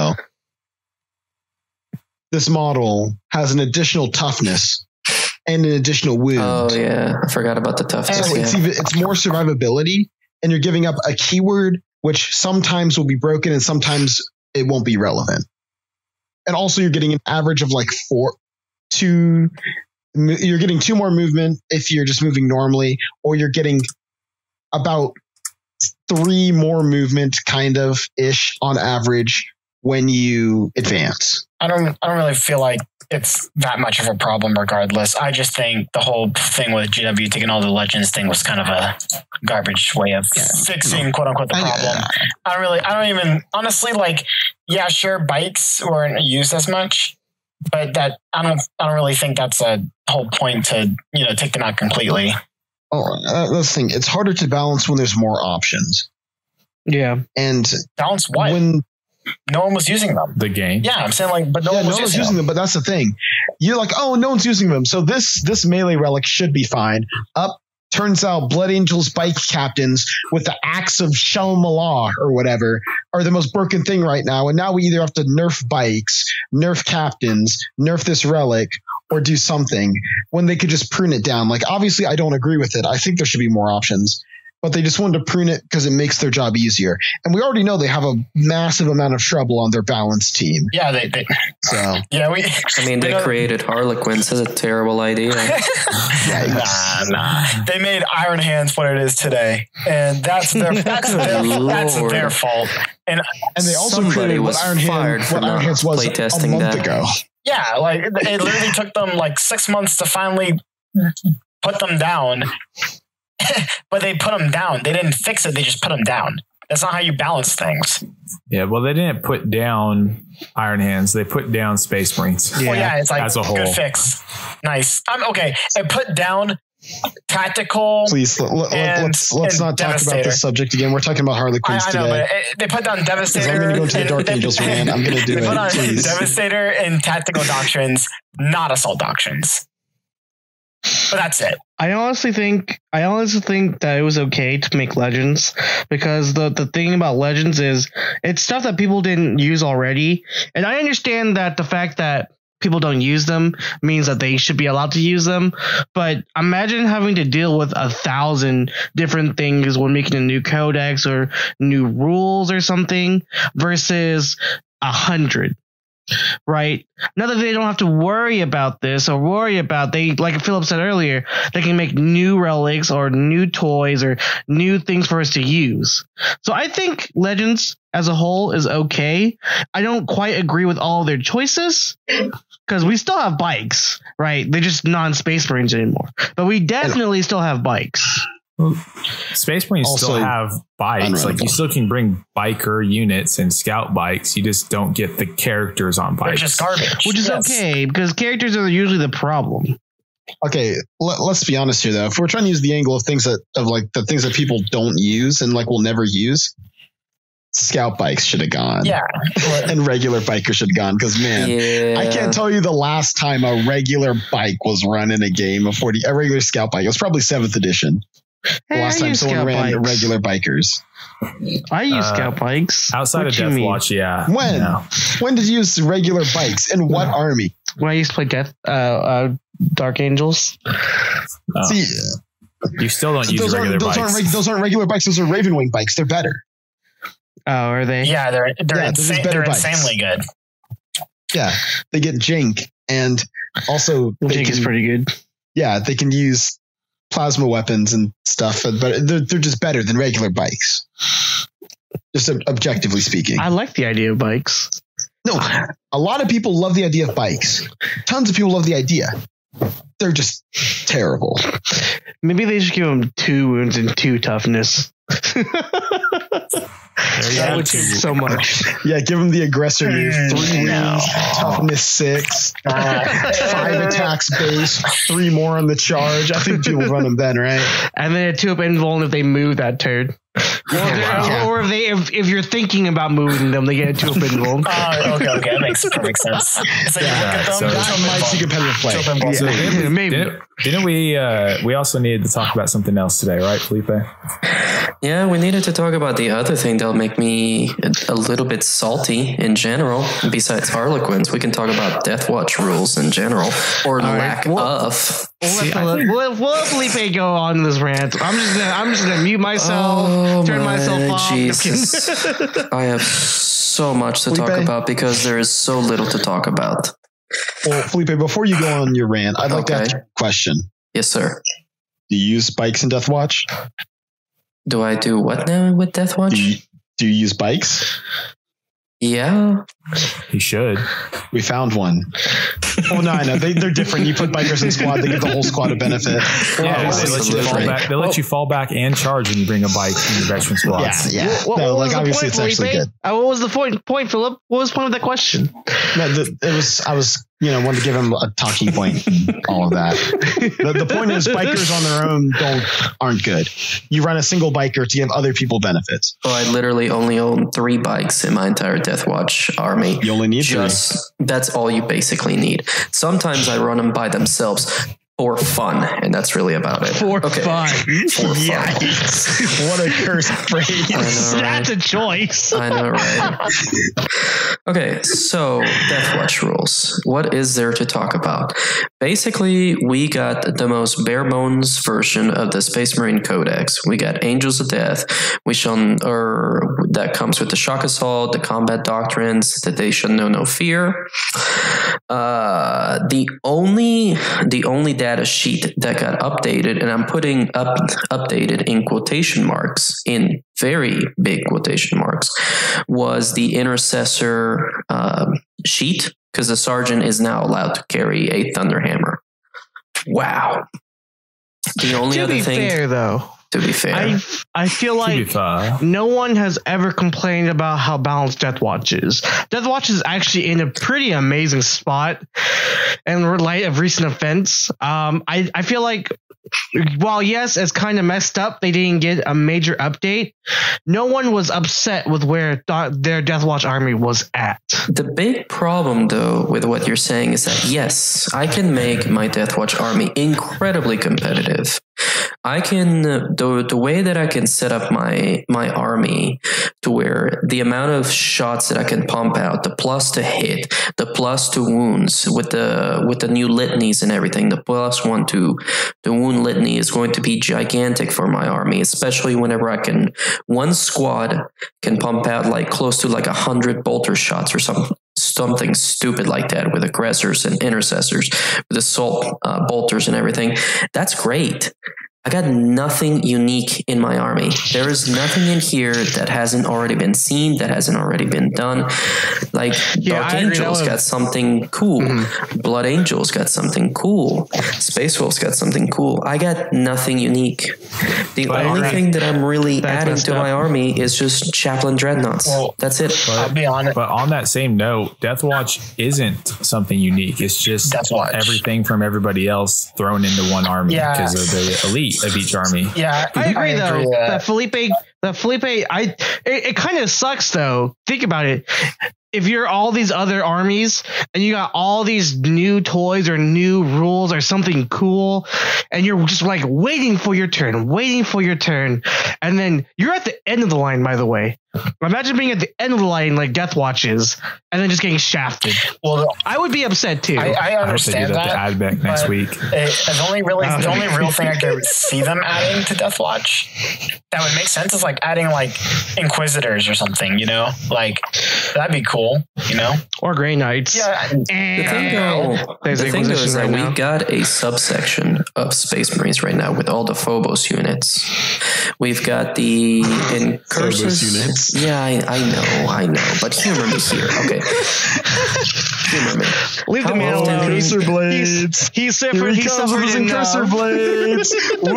this model has an additional toughness and an additional wound. Oh yeah, I forgot about the toughness. So it's more survivability, and you're giving up a keyword which sometimes will be broken and sometimes it won't be relevant. And also, you're getting an average of like 2. You're getting 2 more movement if you're just moving normally, or you're getting about 3 more movement kind of ish on average when you advance. I don't really feel like it's that much of a problem regardless. I just think the whole thing with GW taking all the Legends thing was kind of a garbage way of fixing quote unquote the problem. I don't even honestly sure, bikes weren't used as much, but that I don't really think that's a whole point to, take them out completely. Oh, that's the thing. It's harder to balance when there's more options. Yeah. And balance what? When no one was using them. The game. Yeah, I'm saying but no one was using them. But that's the thing. You're like, oh, no one's using them. So this melee relic should be fine. Turns out Blood Angels bike captains with the axe of Shalmalah or whatever are the most broken thing right now. And now we either have to nerf bikes, nerf captains, nerf this relic, or do something when they could just prune it down. Like, obviously, I don't agree with it. I think there should be more options. but they just wanted to prune it because it makes their job easier. And we already know they have a massive amount of trouble on their balance team. Yeah, they So yeah, they created Harlequins. That's a terrible idea. Nah. They made Iron Hands what it is today, and that's their fault. And they also Somebody created was what Iron Hands was a playtesting month that. ago. yeah, like it literally took them like 6 months to finally put them down. But they put them down. They didn't fix it. They just put them down. That's not how you balance things. Yeah, well, they didn't put down Iron Hands. They put down Space Marines. Yeah, well, yeah, it's like as a whole. Good fix. Nice. Okay. It put down tactical. Please let's not talk about this subject again. We're talking about Harlequins I know, today. but they put down Devastator. I'm going to go to the Dark Angels, man. I'm going to do They put on it. Please. Devastator and tactical doctrines, not assault doctrines. But that's it. I honestly think that it was okay to make Legends, because the thing about Legends is it's stuff that people didn't use already. And I understand that the fact that people don't use them means that they should be allowed to use them. But imagine having to deal with 1,000 different things when making a new codex or new rules or something versus 100. Right now that they don't have to worry about this or like Philip said earlier, they can make new relics or new toys or new things for us to use. So I think Legends as a whole is okay. I don't quite agree with all of their choices because we still have bikes, right? They're just non-Space Marines anymore, but we definitely still have bikes. Space Marines Also still have bikes. Like, you unrunnable. still can bring biker units and scout bikes. You just don't get the characters on bikes. Which is garbage. Which is okay, because characters are usually the problem. Okay, let's be honest here, though. If we're trying to use the angle of the things that people don't use and like will never use, scout bikes should have gone. Yeah. And regular bikers should have gone, because man, Yeah. I can't tell you the last time a regular bike was run in a game of a regular scout bike. It was probably 7th edition. The Hey, last I time use someone scout ran bikes. regular bikers. I use scout bikes. Outside What of you Death mean? Watch, yeah. When? No. When did you use regular bikes? In what army? When I used to play Dark Angels. Oh. See, You still don't use regular bikes. those aren't regular bikes. Those are Ravenwing bikes. They're better. Oh, are they? Yeah, they're this is insane, better they're bikes. insanely good. Yeah, they get Jink, and also they Jake is can, pretty good. yeah, they can use plasma weapons and stuff, but they're just better than regular bikes. Just objectively speaking. I like the idea of bikes. No, a lot of people love the idea of bikes. Tons of people love the idea. They're just terrible. Maybe they should give them 2 wounds and 2 toughness. That would change so much. Yeah, give them the aggressor move. 3 wounds, toughness 6, 5 attacks base, 3 more on the charge. I think people run them then, right? And then a 2-up invuln if they move that turn. Or if you're thinking about moving them, they get a 2-up invuln. Okay, that makes perfect sense. So you look at them, so That might see competitive play. So Yeah, maybe. didn't we also needed to talk about something else today, right, Felipe? Yeah, we needed to talk about the other thing that'll make me a little bit salty in general. Besides Harlequins, we can talk about Death Watch rules in general, or lack of. We'll let Felipe go on this rant. I'm just gonna mute myself, turn myself off. Jesus. I have so much to talk Felipe? about because there is so little to talk about. Well, Felipe, before you go on your rant, I'd like to ask Okay. a question. Yes, sir. Do you use bikes in Death Watch? Do I do what now with Death Watch? Do you use bikes? Yeah. He should. We found one. Oh, no, I know. They're different. You put bikers in squad, they give the whole squad a benefit. Well, Yeah, obviously they let it's you fall different. back. They let you fall back and charge when you bring a bike in your veteran squads. Yeah. What No, was like the obviously point, it's actually Felipe? good. What was the point, Philip? What was the point of that question? No, I was wanted to give him a talking point and all of that. The point is bikers on their own aren't good. You run a single biker to give other people benefits. Oh, I literally only own 3 bikes in my entire Death Watch army. You only need 3. That's all you basically need. Sometimes I run them by themselves. for fun, and that's really about it. For fun. For fun. Yikes. What a cursed phrase. I know, That's a choice. I know, right? Okay, so Deathwatch rules. What is there to talk about? Basically, we got the most bare bones version of the Space Marine Codex. We got Angels of Death, that comes with the Shock Assault, the combat doctrines, that they should know no fear. The only data sheet that got updated, and I'm putting updated in quotation marks, in very big quotation marks, was the Intercessor sheet, because the Sergeant is now allowed to carry a Thunderhammer. Wow. The only other thing, fair, though, to be fair, I feel like no one has ever complained about how balanced Deathwatch is. Deathwatch is actually in a pretty amazing spot in light of recent events. I feel like, while yes, it's kind of messed up, they didn't get a major update, no one was upset with where their Deathwatch army was at. The big problem, though, with what you're saying is that, yes, I can make my Deathwatch army incredibly competitive. I can, the way that I can set up my army to where the amount of shots that I can pump out, the plus to hit, the plus to wounds with the new litanies and everything, the +1 to the wound litany is going to be gigantic for my army, especially whenever one squad can pump out like close to like 100 bolter shots or something stupid like that, with aggressors and intercessors, with assault bolters and everything. That's great. I got nothing unique in my army. There is nothing in here that hasn't already been seen, that hasn't already been done. Like Dark Angel's got something cool. Mm-hmm. Blood Angel's got something cool. Space Wolf's got something cool. I got nothing unique. The only thing that I'm really adding to my army is just Chaplain Dreadnoughts. Well, that's it. I'll be honest. But on that same note, Deathwatch isn't something unique. It's just everything from everybody else thrown into one army because of the elite of each army. Yeah, I agree though. That Felipe, it kind of sucks though. Think about it. If you're all these other armies and you got all these new toys or new rules or something cool, and you're just like waiting for your turn, and then you're at the end of the line, by the way. Imagine being at the end of the line like Deathwatch is, and then just getting shafted. Well, I would be upset too. I understand that. To add back next week. The only real thing I could see them adding to Deathwatch that would make sense is like adding like Inquisitors or something, you know? Like that'd be cool, you know? Or Grey Knights. Yeah. The thing though is that we got a subsection of Space Marines right now with all the Phobos units. We've got the Phobos units. Yeah, I know. But humor me here. Okay. Humor me. Leave the man alone. Cursor blades. He suffered in cursor blades. Woo!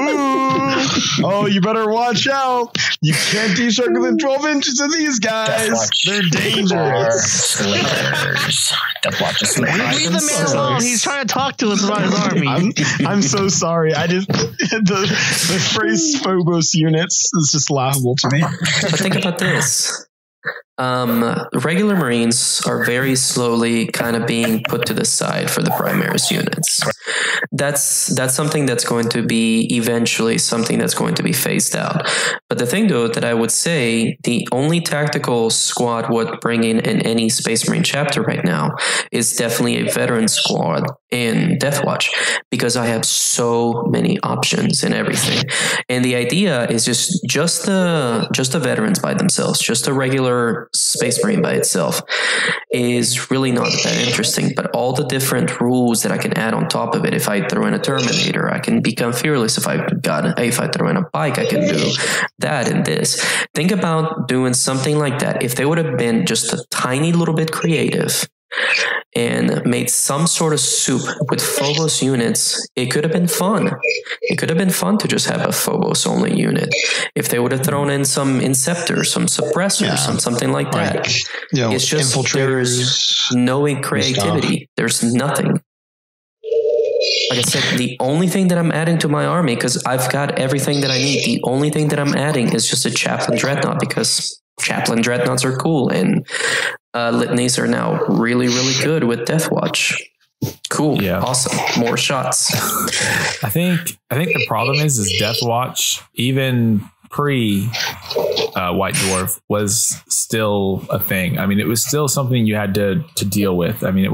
Oh, you better watch out. You can't D-shark within 12 inches of these guys. They're dangerous. Deathwatch is Leave the man alone. He's trying to talk to us about his army. I'm so sorry. I just the phrase Phobos units is just laughable to me. But think about this. Regular Marines are very slowly kind of being put to the side for the Primaris units. That's something that's going to be eventually something that's going to be phased out. But the thing though that I would say, the only tactical squad would bring in any Space Marine chapter right now is definitely a veteran squad in Deathwatch, because I have so many options and everything. And the idea is just the veterans by themselves, just a regular Space Marine by itself is really not that interesting. But all the different rules that I can add on top of it, if I throw in a Terminator, I can become fearless. If I throw in a bike, I can do that and this. Think about doing something like that. If they would have been just a tiny little bit creative and made some sort of soup with Phobos units, it could have been fun. It could have been fun to just have a Phobos only unit. If they would have thrown in some Inceptors, some suppressors, something like that. It's just there's no creativity. There's nothing. Like I said, the only thing that I'm adding to my army, because I've got everything that I need, the only thing that I'm adding is just a Chaplain Dreadnought, because Chaplain Dreadnoughts are cool, and litanies are now really, really good with Deathwatch. Cool. Yeah. Awesome. More shots. I think the problem is Death Watch, even pre White Dwarf, was still a thing. I mean, it was still something you had to deal with. I mean,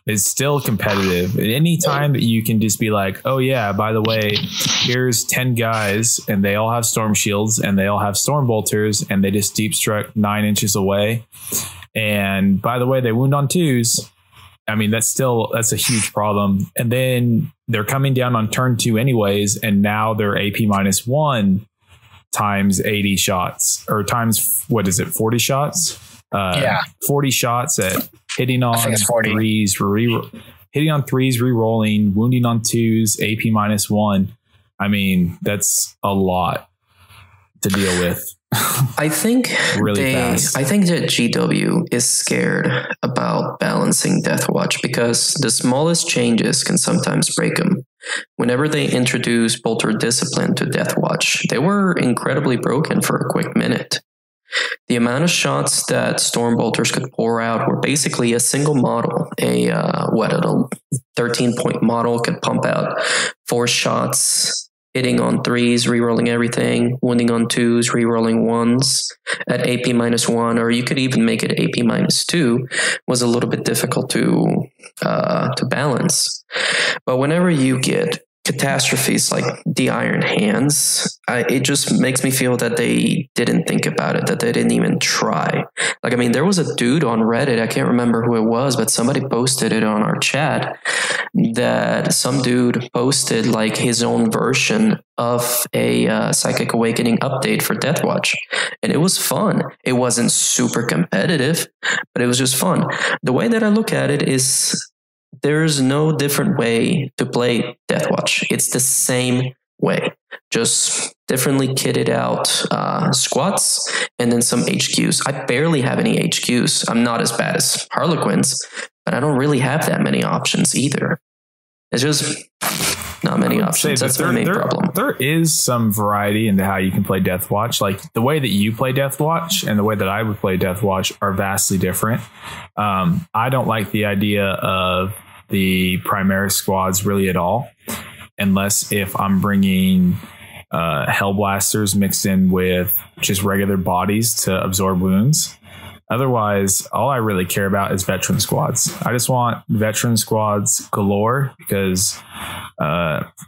it's still competitive. At any time that you can just be like, oh yeah, by the way, here's 10 guys and they all have storm shields and they all have storm bolters and they just deep struck 9 inches away. And by the way, they wound on 2s. I mean, that's a huge problem. And then they're coming down on turn 2 anyways. And now they're AP -1 times 80 shots, or times, 40 shots? 40 shots at hitting on 3s, hitting on 3s, re-rolling, wounding on 2s, AP -1. I mean, that's a lot to deal with. I think that GW is scared about balancing Death Watch because the smallest changes can sometimes break them. Whenever they introduced Bolter Discipline to Death Watch, they were incredibly broken for a quick minute. The amount of shots that Storm Bolters could pour out were basically a single model. A 13-point model could pump out 4 shots, hitting on 3s, re-rolling everything, wounding on 2s, re-rolling 1s at AP -1, or you could even make it AP -2, was a little bit difficult to balance. But whenever you get catastrophes like the Iron Hands, it just makes me feel that they didn't think about it, that they didn't even try. Like, I mean, there was a dude on Reddit, I can't remember who it was, but somebody posted it on our chat, that some dude posted like his own version of a Psychic Awakening update for Death Watch. And it was fun. It wasn't super competitive, but it was just fun. The way that I look at it is, there's no different way to play Death Watch. It's the same way, just differently kitted out squats and then some HQs. I barely have any HQs. I'm not as bad as Harlequins, but I don't really have that many options either. It's just not many options. That's my main problem. There is some variety into how you can play Death Watch. Like the way that you play Death Watch and the way that I would play Death Watch are vastly different. I don't like the idea of the Primaris squads really at all, unless if I'm bringing Hellblasters mixed in with just regular bodies to absorb wounds. Otherwise, all I really care about is veteran squads. I just want veteran squads galore, because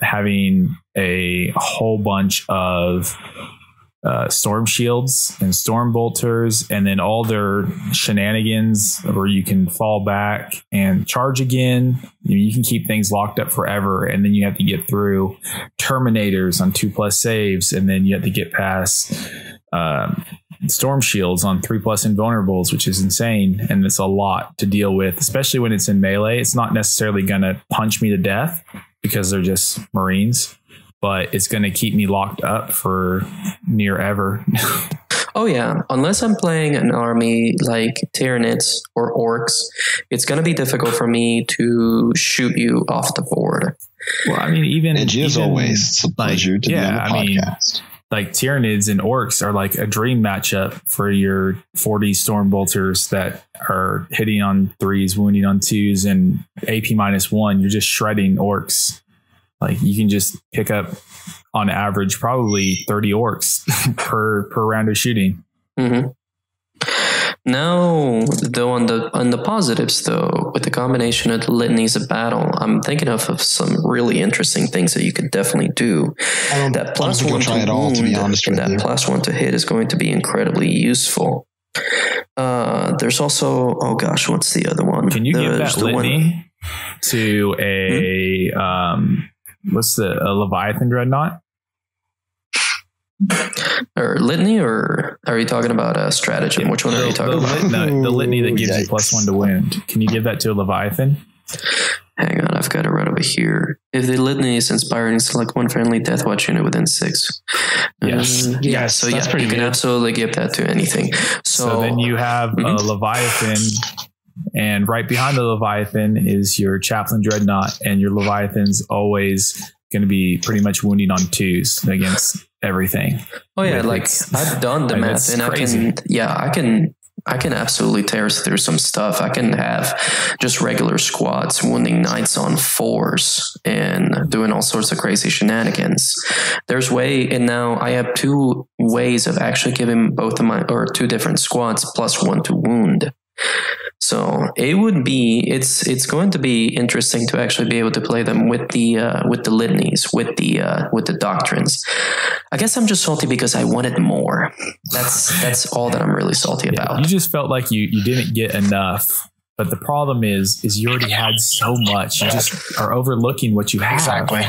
having a whole bunch of storm shields and storm bolters, and then all their shenanigans where you can fall back and charge again. You can keep things locked up forever, and then you have to get through Terminators on 2+ saves, and then you have to get past storm shields on 3+ invulnerables, which is insane, and it's a lot to deal with, especially when it's in melee. It's not necessarily gonna punch me to death because they're just Marines, but it's going to keep me locked up for near ever. Oh yeah, unless I'm playing an army like Tyranids or Orcs, it's going to be difficult for me to shoot you off the board. Well, I mean, even as always, it's a pleasure to be on the podcast. Like Tyranids and Orcs are like a dream matchup for your 40 storm bolters that are hitting on 3s, wounding on 2s, and AP -1. You're just shredding Orcs. Like you can just pick up on average probably 30 orcs per round of shooting. Mm-hmm. Now, though, on the positives, though, with the combination of the litanies of battle, I'm thinking of some really interesting things that you could definitely do. That +1 to wound and that +1 to hit is going to be incredibly useful. There's also, oh gosh, what's the other one? Can you give that litany to a what's a Leviathan Dreadnought? Or litany, or are you talking about a stratagem? Which one are you talking about? The litany that gives you +1 to wound. Can you give that to a Leviathan? Hang on, I've got it right over here. If the litany is inspiring, select one friendly Death Watch unit within 6. Yes. So yeah, you can absolutely give that to anything. So then you have a Leviathan, and right behind the Leviathan is your Chaplain Dreadnought, and your Leviathan's always going to be pretty much wounding on 2s against everything. Oh yeah, like I've done the math, and crazy. I can I can absolutely tear through some stuff. I can have just regular squads wounding knights on 4s and doing all sorts of crazy shenanigans. And now I have 2 ways of actually giving both of my, or 2 different squads +1 to wound. So it's going to be interesting to actually be able to play them with the litanies, with the doctrines. I guess I'm just salty because I wanted more. That's all that I'm really salty about. You just felt like you didn't get enough. But the problem is you already had so much. You just are overlooking what you have. Exactly.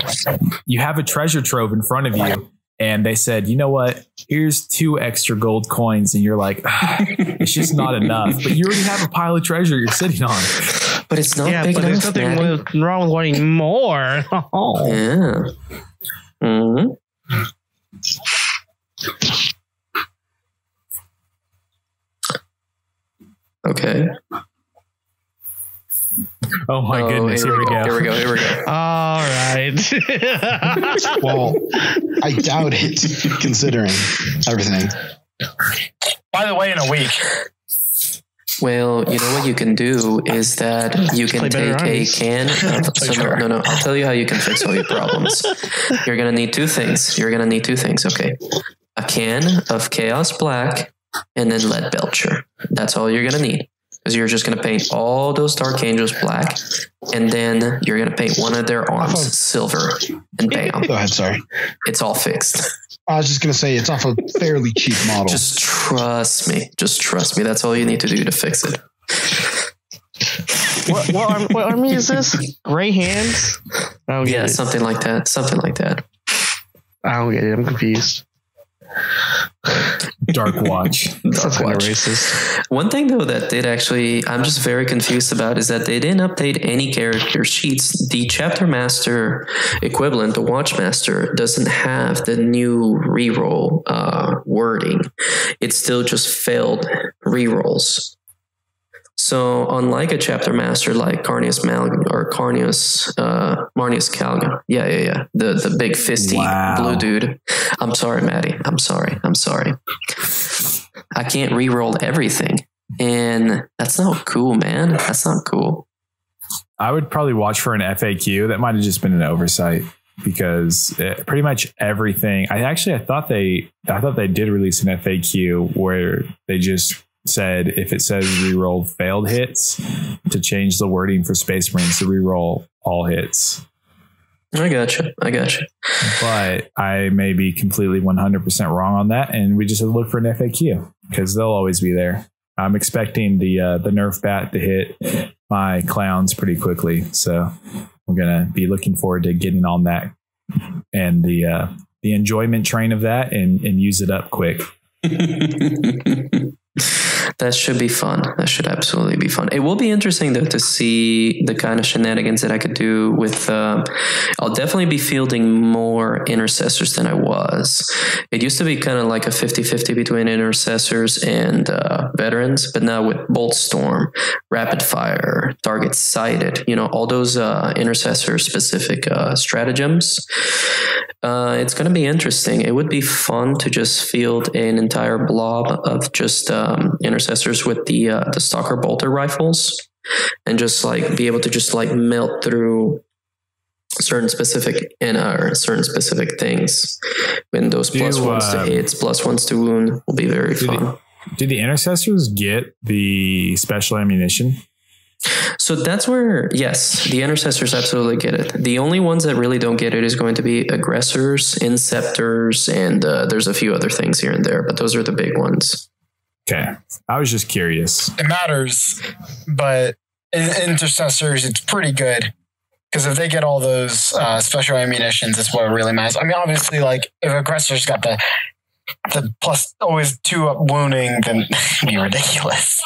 You have a treasure trove in front of you. And they said, you know what? Here's 2 extra gold coins. And you're like, it's just not enough. But you already have a pile of treasure you're sitting on. But it's not big but enough. there's nothing wrong with wanting more. Oh. Yeah. Mm-hmm. Okay. Oh my goodness. Here we go. Here we go. All right. Well, I doubt it, considering everything. By the way, in a week. Well, you know what you can do is that you can take a can of no. I'll tell you how you can fix all your problems. You're gonna need 2 things. Okay, a can of Chaos Black and then Lead Belcher. That's all you're gonna need. Because you're just going to paint all those Dark Angels black, and then you're going to paint one of their arms silver, and bam. Go ahead, sorry. It's all fixed. I was just going to say it's off a fairly cheap model. Just trust me. That's all you need to do to fix it. What army is this? Gray Hands? I don't get it. Something like that. I don't get it. I'm confused. Dark Watch. Racist. One thing though that did actually, I'm just very confused about, is that they didn't update any character sheets. The Chapter Master equivalent, the Watchmaster, doesn't have the new reroll wording. It's still just failed rerolls. So unlike a Chapter Master like Marnius Calga, the big fisty blue dude. I'm sorry, Maddie. I'm sorry. I can't reroll everything, and that's not cool, man. That's not cool. I would probably watch for an FAQ. That might have just been an oversight, because pretty much everything. I thought they did release an FAQ where they just said if it says reroll failed hits, to change the wording for Space Marines to reroll all hits. I gotcha. But I may be completely 100% wrong on that, and we just have to look for an FAQ, because they'll always be there. I'm expecting the Nerf bat to hit my clowns pretty quickly, so I'm gonna be looking forward to getting on that and the enjoyment train of that and use it up quick. That should be fun. That should absolutely be fun. It will be interesting though to see the kind of shenanigans that I could do with. I'll definitely be fielding more intercessors than I was. It used to be kind of like a 50-50 between intercessors and veterans, but now with Bolt Storm, Rapid Fire, Target Sighted, all those intercessor specific stratagems. It's going to be interesting. It would be fun to just field an entire blob of just intercessors with the Stalker Bolter rifles, and just like be able to just like melt through certain specific things. When those +1s to hits, +1s to wound will be very fun. Did the intercessors get the special ammunition? So that's where, yes, the intercessors absolutely get it. The only ones that really don't get it is going to be aggressors, inceptors, and there's a few other things here and there, but those are the big ones. Okay. I was just curious. It matters, but in intercessors, it's pretty good. Because if they get all those special ammunitions, that's what really matters. I mean, obviously, like, if aggressors got the plus always 2 up wounding, then it'd be ridiculous.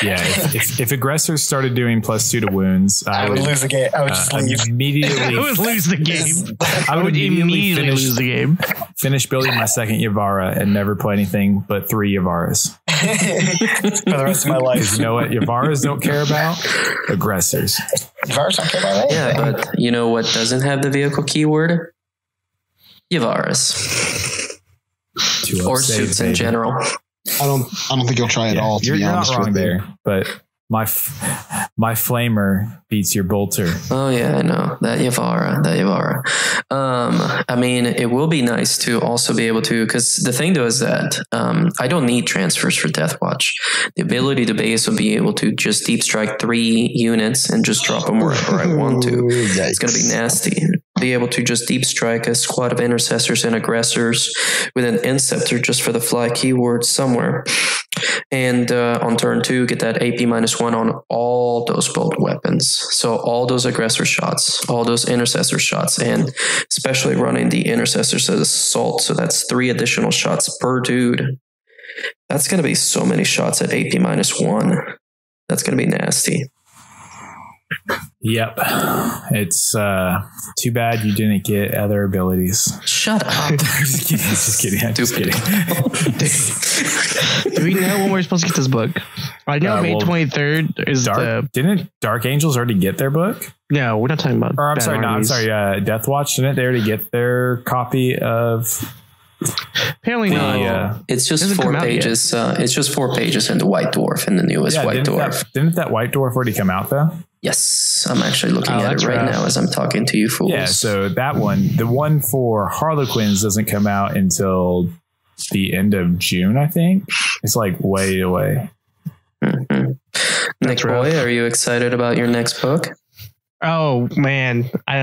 Yeah, if aggressors started doing +2 to wounds, I would lose the game. I would just leave. Immediately. I would lose the game. I would immediately lose the game. Finish building my second Yavara and never play anything but 3 Yavaras. For the rest of my life. You know what Yavaras don't care about? Aggressors. Yavaras don't care about anything. Yeah, but you know what doesn't have the vehicle keyword? Yavaras. Or suits in general. I don't think you'll try at all. To be honest, you're not wrong with you. there, but my flamer beats your bolter. Oh yeah, I know that Yavara. I mean, it will be nice to also be able to, because the thing though is that I don't need transfers for Deathwatch. The ability to base will be able to just deep strike 3 units and just drop them wherever I want to. It's going to be nasty. Be able to just deep strike a squad of intercessors and aggressors with an Inceptor just for the fly keyword somewhere. And on turn 2, get that AP -1 on all those bolt weapons. So all those aggressor shots, all those intercessor shots, and especially running the intercessors as assault. So that's 3 additional shots per dude. That's going to be so many shots at AP -1. That's going to be nasty. Yep. It's too bad you didn't get other abilities. Shut up. Just kidding. I'm just kidding. Do we know when we're supposed to get this book? I know May 23rd is Didn't Dark Angels already get their book? No, we're not talking about. Or I'm sorry. Deathwatch, didn't they already get their copy of? Apparently not. It's just 4 pages. It's just 4 pages in the White Dwarf, in the newest White Dwarf. Didn't that White Dwarf already come out though? Yes, I'm actually looking at it right now as I'm talking to you fools. Yeah, so that one, the one for Harlequins doesn't come out until the end of June, I think. It's like way away. Mm-hmm. Nick Boy, are you excited about your next book? Oh man, I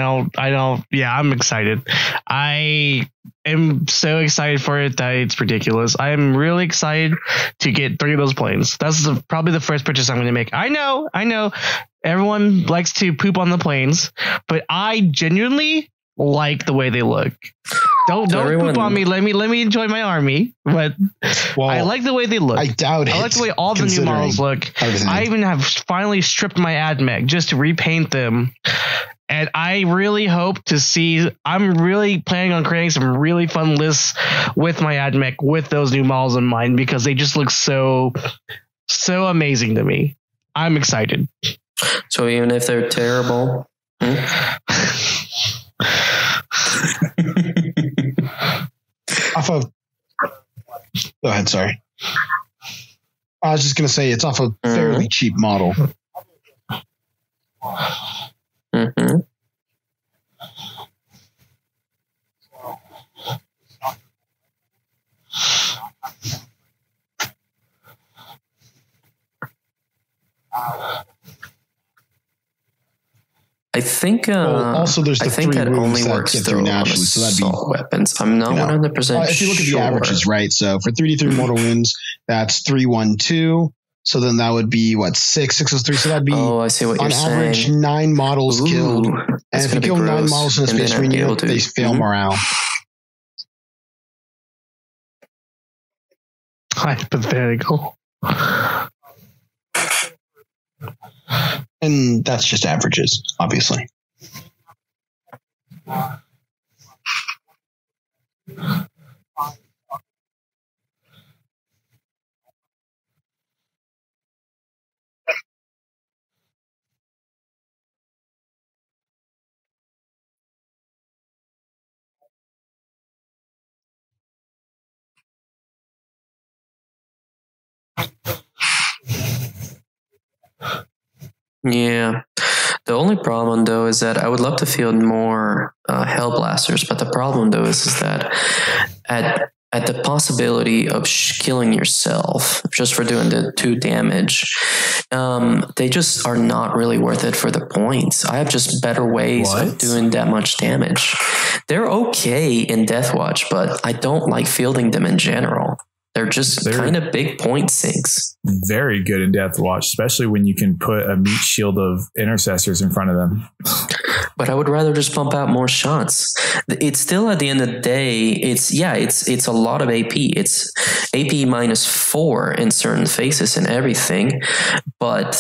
don't. Yeah, I'm excited. I am so excited for it that it's ridiculous. I am really excited to get 3 of those planes. That's probably the first purchase I'm going to make. I know. Everyone likes to poop on the planes, but I genuinely like the way they look. Don't poop on me. Let me enjoy my army. But I like the way they look. I doubt it. I like the way all the new models look. Everything. I even have finally stripped my AdMech just to repaint them. And I really hope to see. I'm really planning on creating some really fun lists with my AdMech with those new models in mind, because they just look so amazing to me. I'm excited. So even if they're terrible. Go ahead, sorry. I was just going to say it's off a fairly cheap model. Mm-hmm. I think. Also, there's the 3 that wounds only that works get through naturally, so that'd be weapons. I'm not 100% sure. If you look at the averages, right? So for 3d3 mortal wounds, that's 312. So then that would be 603. So that'd be I see what you're saying. On average, 9 models killed. And if you kill 9 models in a Space Marine unit, they fail morale. Hypothetical. And that's just averages, obviously. Yeah. The only problem, though, is that I would love to field more Hellblasters, but the problem, though, is that at the possibility of killing yourself just for doing the 2 damage, they just are not really worth it for the points. I have just better ways of doing that much damage. They're okay in Deathwatch, but I don't like fielding them in general. They're kind of big point sinks. Very good in Deathwatch, especially when you can put a meat shield of intercessors in front of them. But I would rather just pump out more shots. It's still, at the end of the day, it's a lot of AP. It's AP -4 in certain phases and everything, but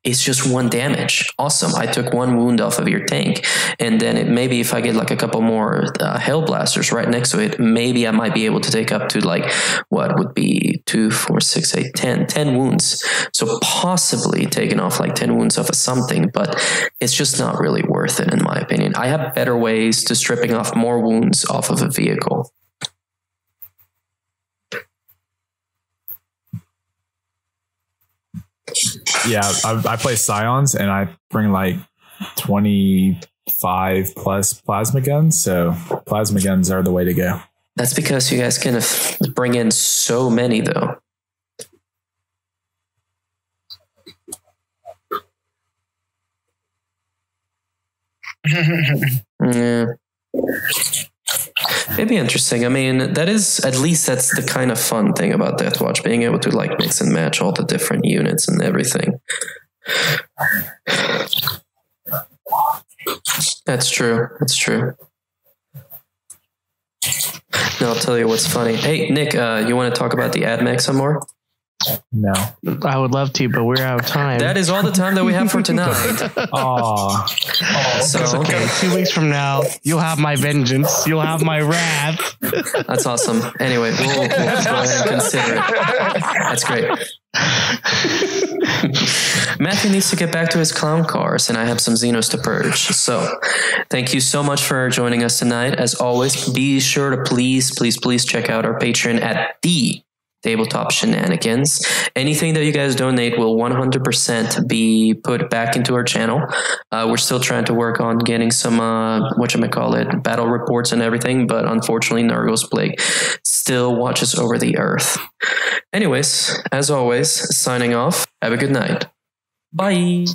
it's just 1 damage. Awesome. I took 1 wound off of your tank, and then maybe if I get like a couple more Hellblasters right next to it, maybe I might be able to take up to what would be 2, 4, 6, 8, 10 wounds. So possibly taking off 10 wounds off of something, but it's just not really worth it in my opinion. I have better ways to stripping off more wounds off of a vehicle. I play Scions and I bring like 25 plus plasma guns. So plasma guns are the way to go. That's because you guys can bring in so many, though. Yeah. It'd be interesting. I mean, that's the kind of fun thing about Deathwatch, being able to like mix and match all the different units and everything. That's true. Now I'll tell you what's funny. Hey, Nick, you want to talk about the AdMech some more? No. I would love to, but we're out of time. That is all the time that we have for tonight. Oh, So, It's okay. 2 weeks from now, you'll have my vengeance. You'll have my wrath. That's awesome. Anyway, we'll go ahead and consider it. That's great. Matthew needs to get back to his clown cars, and I have some Xenos to purge. So, thank you so much for joining us tonight. As always, be sure to please check out our Patreon at the Tabletop Shenanigans. Anything that you guys donate will 100% be put back into our channel. We're still trying to work on getting some battle reports and everything, but unfortunately Nurgle's Plague still watches over the earth. Anyways, as always, signing off. Have a good night. Bye.